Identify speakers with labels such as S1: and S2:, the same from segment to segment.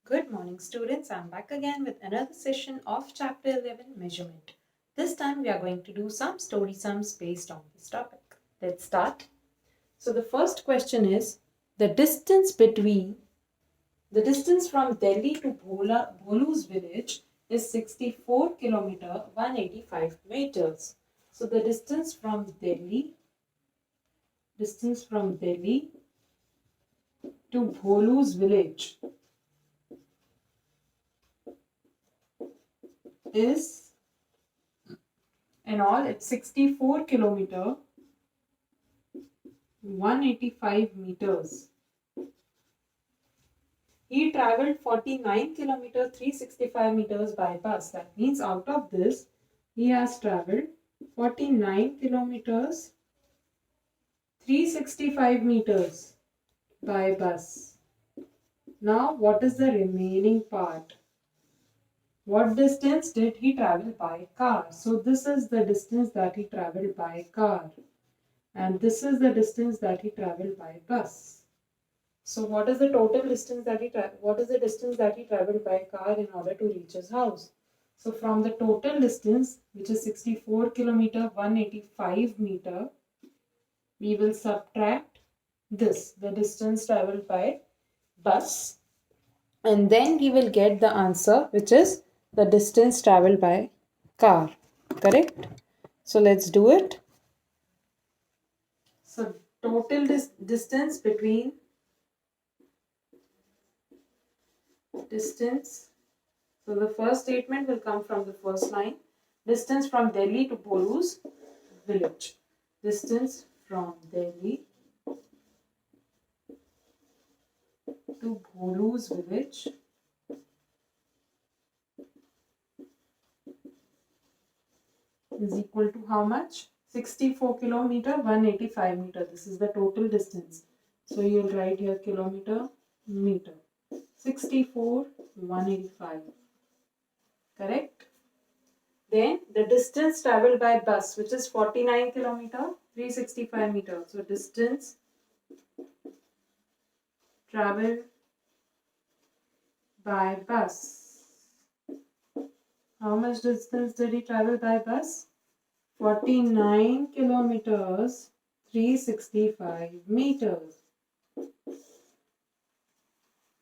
S1: Good morning, students. I'm back again with another session of Chapter 11 Measurement. This time we are going to do some story sums based on this topic. Let's start. So the first question is the distance from Delhi to Bholu's village is 64 kilometer 185 meters. So the distance from Delhi to Bholu's village is in all it's 64 kilometer 185 meters. He travelled 49 kilometer 365 meters by bus. That means out of this he has travelled 49 kilometers 365 meters by bus. Now what is the remaining part? What distance did he travel by car? So this is the distance that he travelled by car. And this is the distance that he travelled by bus. So what is the total distance that he travelled by car in order to reach his house? So from the total distance, which is 64 kilometer 185 meter, we will subtract this, the distance travelled by bus, and then we will get the answer, which is the distance travelled by car. Correct? So let's do it. So total distance between distance. So the first statement will come from the first line. Distance from Delhi to Bholu's village. Distance from Delhi to Bholu's village is equal to how much? 64 kilometer 185 meter. This is the total distance. So you will write here kilometer meter. 64 185. Correct? Then the distance travelled by bus, which is 49 kilometer 365 meter. So distance travelled by bus. How much distance did he travel by bus? 49 kilometers 365 meters.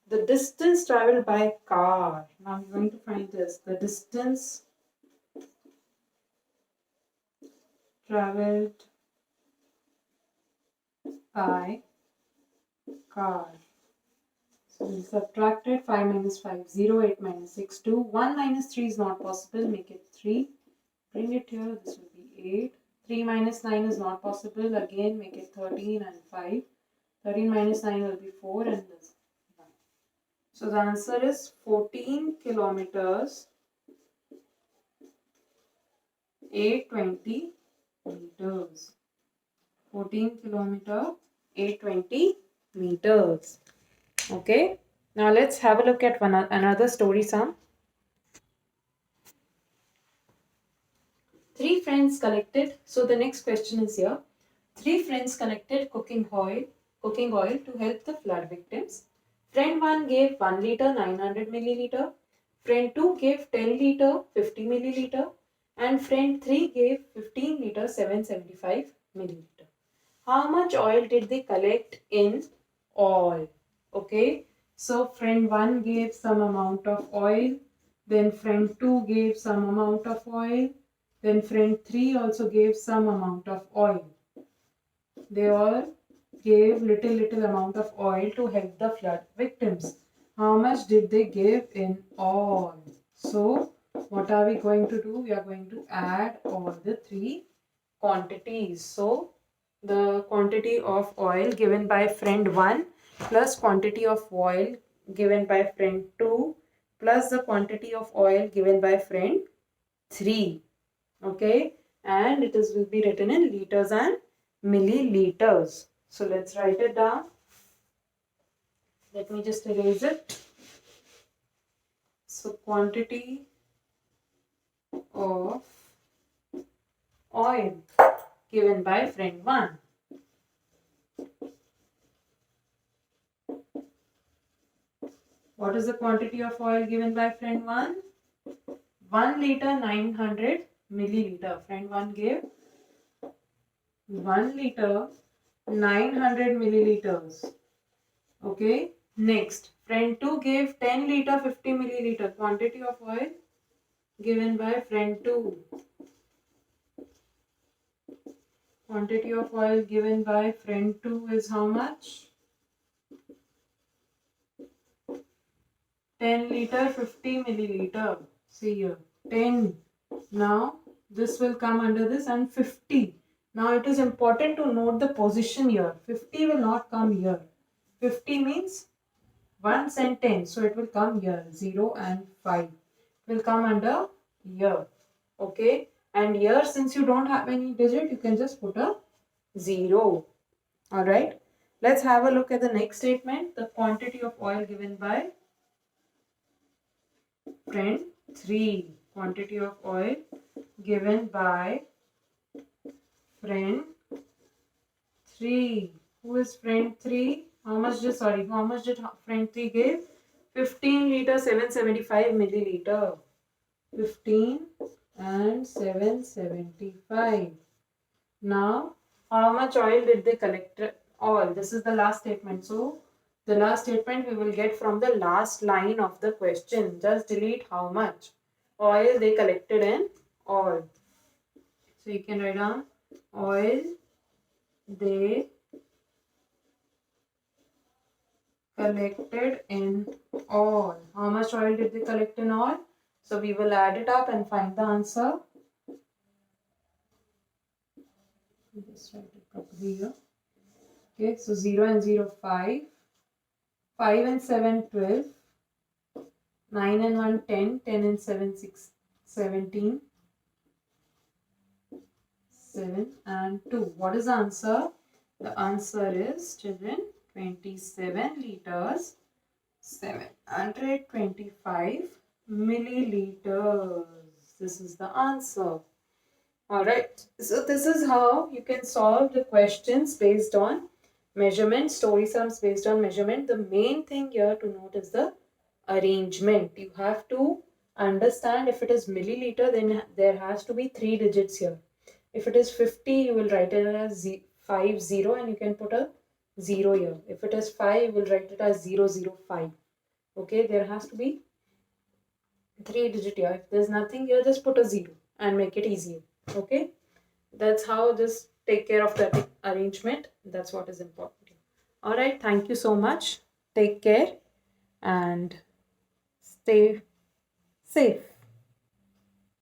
S1: The distance travelled by car. Now we're going to find this. The distance travelled by car. So we subtracted 5 minus 5, 0, 8 minus 6, 2. 1 minus 3 is not possible. Make it 3. Bring it here. This will be 8. 3 minus 9 is not possible. Again, make it 13 and 5. 13 minus 9 will be 4 and this. So the answer is 14 kilometers 820 meters. 14 kilometer 820 meters. Okay. Now let's have a look at another story sum. 3 friends collected. So the next question is here. 3 friends collected cooking oil to help the flood victims. Friend 1 gave 1 liter 900 milliliter. Friend 2 gave 10 liter 50 milliliter. And friend 3 gave 15 liter 775 milliliter. How much oil did they collect in all? Okay. So friend 1 gave some amount of oil. Then friend 2 gave some amount of oil. Then friend 3 also gave some amount of oil. They all gave little amount of oil to help the flood victims. How much did they give in all? So what are we going to do? We are going to add all the 3 quantities. So the quantity of oil given by friend 1 plus quantity of oil given by friend 2 plus the quantity of oil given by friend 3. Okay, and it will be written in liters and milliliters. So let's write it down. Let me just erase it. So quantity of oil given by friend 1. What is the quantity of oil given by friend 1? 1 liter 900 milliliter. Friend 1 gave 1 liter 900 milliliters. Okay. Next, friend 2 gave 10 liter 50 milliliter. Quantity of oil given by friend 2. Quantity of oil given by friend 2 is how much? 10 liter 50 milliliter. See here, 10. Now this will come under this, and 50. Now it is important to note the position here. 50 will not come here. 50 means 1 and 10. So it will come here. 0 and 5. It will come under here. Okay. And here, since you don't have any digit, you can just put a 0. Alright. Let's have a look at the next statement. The quantity of oil given by friend 3. Quantity of oil given by friend 3. Who is friend 3? How much did friend 3 give? 15 liter 775 milliliter. 15 and 775. Now, how much oil did they collect? All. This is the last statement. So, the last statement we will get from the last line of the question. Just delete how much oil they collected in all. So, you can write down oil they collected in all. How much oil did they collect in all? So, we will add it up and find the answer. Just write it properly here. Okay, so 0 and 0, 5. 5 and 7, 12. 9 and 1, 10. 10 and 7, 6, 17. 7 and 2. What is the answer? The answer is, children, 27 liters, 725 milliliters. This is the answer. Alright, so this is how you can solve the questions based on measurement, story sums based on measurement. The main thing here to note is the arrangement. You have to understand if it is milliliter, then there has to be 3 digits here. If it is 50, you will write it as 50 and you can put a 0 here. If it is 5, you will write it as 005. Okay, there has to be 3 digit here. If there's nothing here, just put a 0 and make it easier. Okay, that's how just take care of that arrangement. That's what is important. All right, thank you so much. Take care and stay safe.